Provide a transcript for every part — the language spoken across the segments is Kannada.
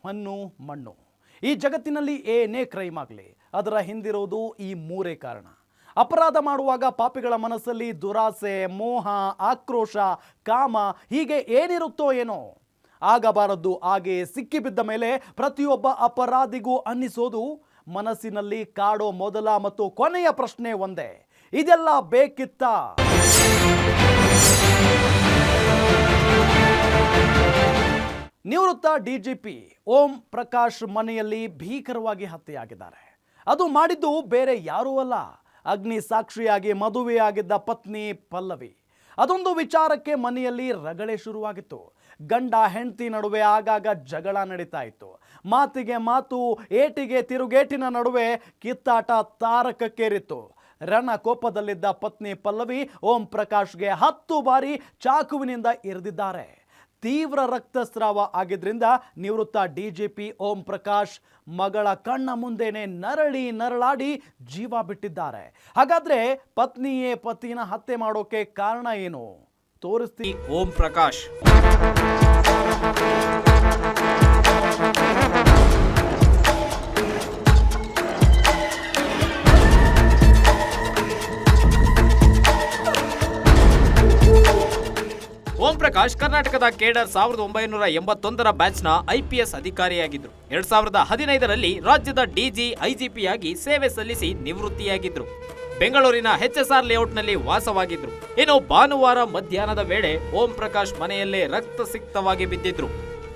ಹೊನ್ನು ಮಣ್ಣು. ಈ ಜಗತ್ತಿನಲ್ಲಿ ಏನೇ ಕ್ರೈಮ್ ಆಗಲಿ ಅದರ ಹಿಂದಿರೋದು ಈ ಮೂರೇ ಕಾರಣ. ಅಪರಾಧ ಮಾಡುವಾಗ ಪಾಪಿಗಳ ಮನಸ್ಸಲ್ಲಿ ದುರಾಸೆ, ಮೋಹ, ಆಕ್ರೋಶ, ಕಾಮ ಹೀಗೆ ಏನಿರುತ್ತೋ ಏನೋ. ಆಗಬಾರದ್ದು ಹಾಗೆ ಸಿಕ್ಕಿಬಿದ್ದ ಮೇಲೆ ಪ್ರತಿಯೊಬ್ಬ ಅಪರಾಧಿಗೂ ಅನ್ನಿಸೋದು ಮನಸ್ಸಿನಲ್ಲಿ ಕಾಡೋ ಮೊದಲ ಮತ್ತು ಕೊನೆಯ ಪ್ರಶ್ನೆ ಒಂದೇ: ಇದೆಲ್ಲ ಬೇಕಿತ್ತಾ? ನಿವೃತ್ತ ಡಿಜಿಪಿ ಓಂ ಪ್ರಕಾಶ್ ಮನೆಯಲ್ಲಿ ಭೀಕರವಾಗಿ ಹತ್ಯೆಯಾಗಿದ್ದಾರೆ. ಅದು ಮಾಡಿದ್ದು ಬೇರೆ ಯಾರೂ ಅಲ್ಲ, ಅಗ್ನಿ ಸಾಕ್ಷಿಯಾಗಿ ಮದುವೆಯಾಗಿದ್ದ ಪತ್ನಿ ಪಲ್ಲವಿ. ಅದೊಂದು ವಿಚಾರಕ್ಕೆ ಮನೆಯಲ್ಲಿ ರಗಳೆ ಶುರುವಾಗಿತ್ತು. ಗಂಡ ಹೆಂಡತಿ ನಡುವೆ ಆಗಾಗ ಜಗಳ ನಡೀತಾ ಇತ್ತು. ಮಾತಿಗೆ ಮಾತು, ಏಟಿಗೆ ತಿರುಗೇಟಿನ ನಡುವೆ ಕಿತ್ತಾಟ ತಾರಕಕ್ಕೇರಿತ್ತು. ಕೋಪದಲ್ಲಿದ್ದ ಪತ್ನಿ ಪಲ್ಲವಿ ಓಂ ಪ್ರಕಾಶ್ಗೆ 10 ಬಾರಿ ಚಾಕುವಿನಿಂದ ಇರಿದಿದ್ದಾರೆ. ತೀವ್ರ ರಕ್ತಸ್ರಾವ ಆಗಿದ್ರಿಂದ ನಿವೃತ್ತ ಡಿಜಿಪಿ ಓಂ ಪ್ರಕಾಶ್ ಮಗಳ ಕಣ್ಣ ಮುಂದೆನೆ ನರಳಾಡಿ ಜೀವ ಬಿಟ್ಟಿದ್ದಾರೆ. ಹಾಗಾದ್ರೆ ಪತ್ನಿಯೇ ಪತಿನ ಹತ್ಯೆ ಮಾಡೋಕೆ ಕಾರಣ ಏನು ತೋರಿಸ್ತೀವಿ. ಓಂ ಪ್ರಕಾಶ್ ಓಂ ಪ್ರಕಾಶ್ ಕರ್ನಾಟಕದ ಕೇಡರ್ 1981ರ ಬ್ಯಾಚ್ನ IPS ಅಧಿಕಾರಿಯಾಗಿದ್ರು. 2015ರಲ್ಲಿ ರಾಜ್ಯದ DG IGPಯಾಗಿ ಸೇವೆ ಸಲ್ಲಿಸಿ ನಿವೃತ್ತಿಯಾಗಿದ್ರು. ಬೆಂಗಳೂರಿನ HSR ಲೇಔಟ್ನಲ್ಲಿ ವಾಸವಾಗಿದ್ರು. ಇನ್ನು ಭಾನುವಾರ ಮಧ್ಯಾಹ್ನದ ವೇಳೆ ಓಂ ಪ್ರಕಾಶ್ ಮನೆಯಲ್ಲೇ ರಕ್ತಸಿಕ್ತವಾಗಿ ಬಿದ್ದಿದ್ರು.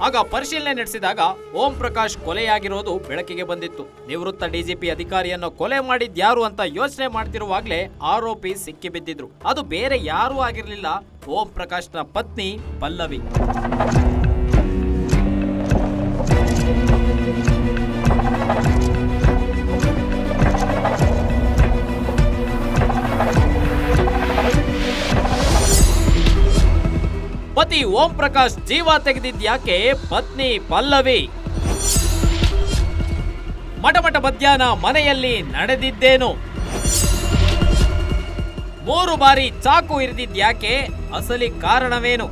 ಆಗ ಪರಿಶೀಲನೆ ನಡೆಸಿದಾಗ ಓಂ ಪ್ರಕಾಶ್ ಕೊಲೆಯಾಗಿರೋದು ಬೆಳಕಿಗೆ ಬಂದಿತ್ತು. ನಿವೃತ್ತ DGP ಅಧಿಕಾರಿಯನ್ನು ಕೊಲೆ ಮಾಡಿದ್ಯಾರು ಅಂತ ಯೋಚನೆ ಮಾಡ್ತಿರುವಾಗ್ಲೇ ಆರೋಪಿ ಸಿಕ್ಕಿ ಬಿದ್ದಿದ್ರು. ಅದು ಬೇರೆ ಯಾರೂ ಆಗಿರ್ಲಿಲ್ಲ, ಓಂ ಪ್ರಕಾಶ್ನ ಪತ್ನಿ ಪಲ್ಲವಿ. ಪತಿ ಓಂ ಪ್ರಕಾಶ್ ಜೀವ ತೆಗೆದಿದ್ಯಾಕೆ ಪತ್ನಿ ಪಲ್ಲವಿ? ಮಟಮಟ ಮಧ್ಯಾಹ್ನ ಮನೆಯಲ್ಲಿ ನಡೆದಿದ್ದೇನು? 3 ಬಾರಿ ಚಾಕು ಇರಿದಿದ್ಯಾಕೆ? ಅಸಲಿ ಕಾರಣವೇನು?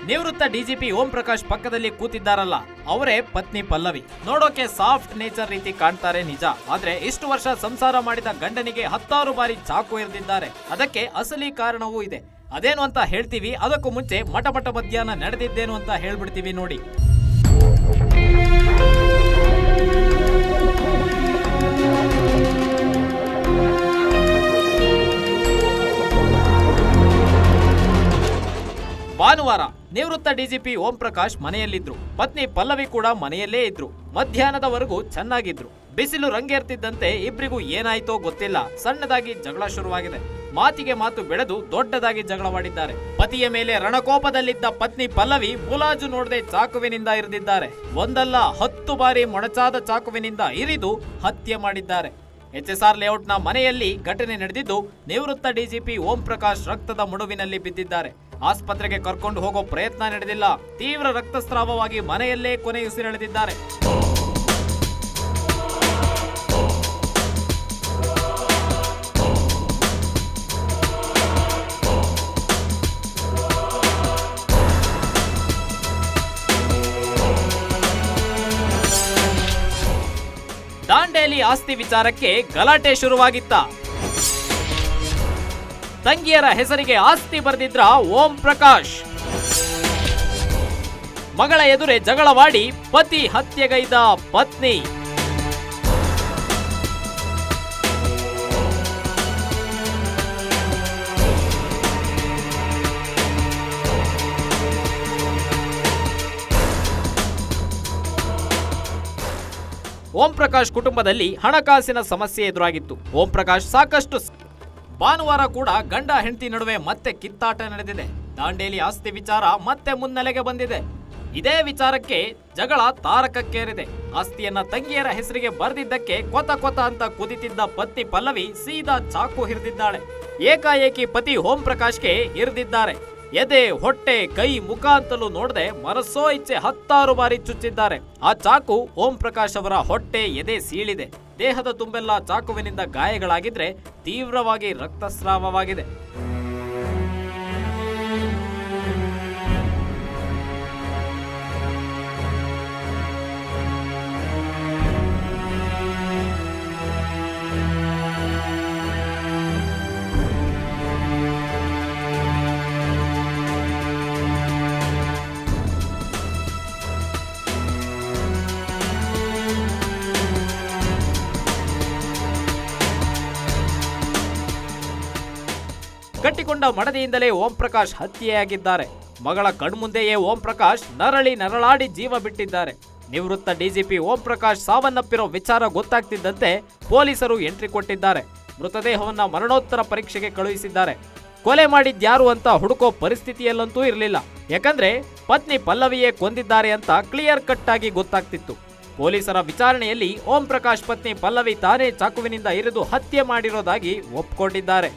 ನಿವೃತ್ತ DGP ಓಂ ಪ್ರಕಾಶ್ ಪಕ್ಕದಲ್ಲಿ ಕೂತಿದ್ದಾರಲ್ಲ, ಅವರೇ ಪತ್ನಿ ಪಲ್ಲವಿ. ನೋಡೋಕೆ ಸಾಫ್ಟ್ ನೇಚರ್ ರೀತಿ ಕಾಣ್ತಾರೆ ನಿಜ, ಆದ್ರೆ ಇಷ್ಟು ವರ್ಷ ಸಂಸಾರ ಮಾಡಿದ ಗಂಡನಿಗೆ 10 ಬಾರಿ ಚಾಕು ಇರಿದಿದ್ದಾರೆ. ಅದಕ್ಕೆ ಅಸಲಿ ಕಾರಣವೂ ಇದೆ. ಅದೇನು ಅಂತ ಹೇಳ್ತೀವಿ. ಅದಕ್ಕೂ ಮುಂಚೆ ಮಟಮಟ ಮಧ್ಯಾಹ್ನ ನಡೆದಿದ್ದೇನು ಅಂತ ಹೇಳ್ಬಿಡ್ತೀವಿ ನೋಡಿ. ಭಾನುವಾರ ನಿವೃತ್ತ DGP ಓಂ ಪ್ರಕಾಶ್ ಮನೆಯಲ್ಲಿದ್ರು. ಪತ್ನಿ ಪಲ್ಲವಿ ಕೂಡ ಮನೆಯಲ್ಲೇ ಇದ್ರು. ಮಧ್ಯಾಹ್ನದವರೆಗೂ ಚೆನ್ನಾಗಿದ್ರು. ಬಿಸಿಲು ರಂಗೇರ್ತಿದ್ದಂತೆ ಇಬ್ಬರಿಗೂ ಏನಾಯ್ತೋ ಗೊತ್ತಿಲ್ಲ, ಸಣ್ಣದಾಗಿ ಜಗಳ ಶುರುವಾಗಿದೆ. ಮಾತಿಗೆ ಮಾತು ಬೆಳೆದು ದೊಡ್ಡದಾಗಿ ಜಗಳವಾಡಿದ್ದಾರೆ. ಪತಿಯ ಮೇಲೆ ರಣಕೋಪದಲ್ಲಿದ್ದ ಪತ್ನಿ ಪಲ್ಲವಿ ಮುಲಾಜು ನೋಡದೆ ಚಾಕುವಿನಿಂದ ಇರಿದಿದ್ದಾರೆ. ಒಂದಲ್ಲ 10 ಬಾರಿ ಮೊಣಚಾದ ಚಾಕುವಿನಿಂದ ಇರಿದು ಹತ್ಯೆ ಮಾಡಿದ್ದಾರೆ. HSR ಲೇಔಟ್ನ ಮನೆಯಲ್ಲಿ ಘಟನೆ ನಡೆದಿದ್ದು, ನಿವೃತ್ತ DGP ಓಂ ಪ್ರಕಾಶ್ ರಕ್ತದ ಮುಡುವಿನಲ್ಲಿ ಬಿದ್ದಿದ್ದಾರೆ. ಆಸ್ಪತ್ರೆಗೆ ಕರ್ಕೊಂಡು ಹೋಗೋ ಪ್ರಯತ್ನ ನಡೆದಿಲ್ಲ. ತೀವ್ರ ರಕ್ತಸ್ರಾವವಾಗಿ ಮನೆಯಲ್ಲೇ ಕೊನೆಯುಸಿರೆಳೆದಿದ್ದಾರೆ. ದಾಂಡೇಲಿ ಆಸ್ತಿ ವಿಚಾರಕ್ಕೆ ಗಲಾಟೆ ಶುರುವಾಗಿತ್ತ. ತಂಗಿಯರ ಹೆಸರಿಗೆ ಆಸ್ತಿ ಬರೆದಿದ್ರ ಓಂ ಪ್ರಕಾಶ್. ಮಗಳ ಎದುರೇ ಜಗಳವಾಡಿ ಪತಿ ಹತ್ಯೆಗೈದ ಪತ್ನಿ. ಓಂ ಪ್ರಕಾಶ್ ಕುಟುಂಬದಲ್ಲಿ ಹಣಕಾಸಿನ ಸಮಸ್ಯೆ ಎದುರಾಗಿತ್ತು. ಓಂ ಪ್ರಕಾಶ್ ಸಾಕಷ್ಟು ಭಾನುವಾರ ಕೂಡ ಗಂಡ ಹೆಂಡತಿ ನಡುವೆ ಮತ್ತೆ ಕಿತ್ತಾಟ ನಡೆದಿದೆ. ದಾಂಡೇಲಿ ಆಸ್ತಿ ವಿಚಾರ ಮತ್ತೆ ಮುನ್ನೆಲೆಗೆ ಬಂದಿದೆ. ಇದೇ ವಿಚಾರಕ್ಕೆ ಜಗಳ ತಾರಕಕ್ಕೇರಿದೆ. ಆಸ್ತಿಯನ್ನ ತಂಗಿಯರ ಹೆಸರಿಗೆ ಬರೆದಿದ್ದಕ್ಕೆ ಕೊತ ಅಂತ ಕುದಿತಿದ್ದ ಪತ್ನಿ ಪಲ್ಲವಿ ಸೀದಾ ಚಾಕು ಹಿರಿದಿದ್ದಾಳೆ. ಏಕಾಏಕಿ ಪತಿ ಓಂ ಪ್ರಕಾಶ್ಗೆ ಇರಿದಿದ್ದಾರೆ. ಎದೆ, ಹೊಟ್ಟೆ, ಕೈ, ಮುಖ ಅಂತಲೂ ನೋಡದೆ ಮನಸೋ ಇಚ್ಛೆ 10 ಬಾರಿ ಚುಚ್ಚಿದ್ದಾರೆ. ಆ ಚಾಕು ಓಂ ಪ್ರಕಾಶ್ ಅವರ ಹೊಟ್ಟೆ, ಎದೆ ಸೀಳಿದೆ. ದೇಹದ ತುಂಬೆಲ್ಲ ಚಾಕುವಿನಿಂದ ಗಾಯಗಳಾಗಿದ್ರೆ ತೀವ್ರವಾಗಿ ರಕ್ತಸ್ರಾವವಾಗಿದೆ. ಕಟ್ಟಿಕೊಂಡ ಮಡದಿಯಿಂದಲೇ ಓಂ ಪ್ರಕಾಶ್ ಹತ್ಯೆಯಾಗಿದ್ದಾರೆ. ಮಗಳ ಕಣ್ಮುಂದೆಯೇ ಓಂ ಪ್ರಕಾಶ್ ನರಳಾಡಿ ಜೀವ ಬಿಟ್ಟಿದ್ದಾರೆ. ನಿವೃತ್ತ ಡಿಜಿಪಿ ಓಂ ಪ್ರಕಾಶ್ ಸಾವನ್ನಪ್ಪಿರೋ ವಿಚಾರ ಗೊತ್ತಾಗ್ತಿದ್ದಂತೆ ಪೊಲೀಸರು ಎಂಟ್ರಿ ಕೊಟ್ಟಿದ್ದಾರೆ. ಮೃತದೇಹವನ್ನ ಮರಣೋತ್ತರ ಪರೀಕ್ಷೆಗೆ ಕಳುಹಿಸಿದ್ದಾರೆ. ಕೊಲೆ ಮಾಡಿದ್ಯಾರು ಅಂತ ಹುಡುಕೋ ಪರಿಸ್ಥಿತಿಯಲ್ಲಂತೂ ಇರಲಿಲ್ಲ. ಯಾಕಂದ್ರೆ ಪತ್ನಿ ಪಲ್ಲವಿಯೇ ಕೊಂದಿದ್ದಾರೆ ಅಂತ ಕ್ಲಿಯರ್ ಕಟ್ ಆಗಿ ಗೊತ್ತಾಗ್ತಿತ್ತು. ಪೊಲೀಸರ ವಿಚಾರಣೆಯಲ್ಲಿ ಓಂ ಪ್ರಕಾಶ್ ಪತ್ನಿ ಪಲ್ಲವಿ ತಾನೇ ಚಾಕುವಿನಿಂದ ಇರಿದು ಹತ್ಯೆ ಮಾಡಿರೋದಾಗಿ ಒಪ್ಪಿಕೊಂಡಿದ್ದಾರೆ.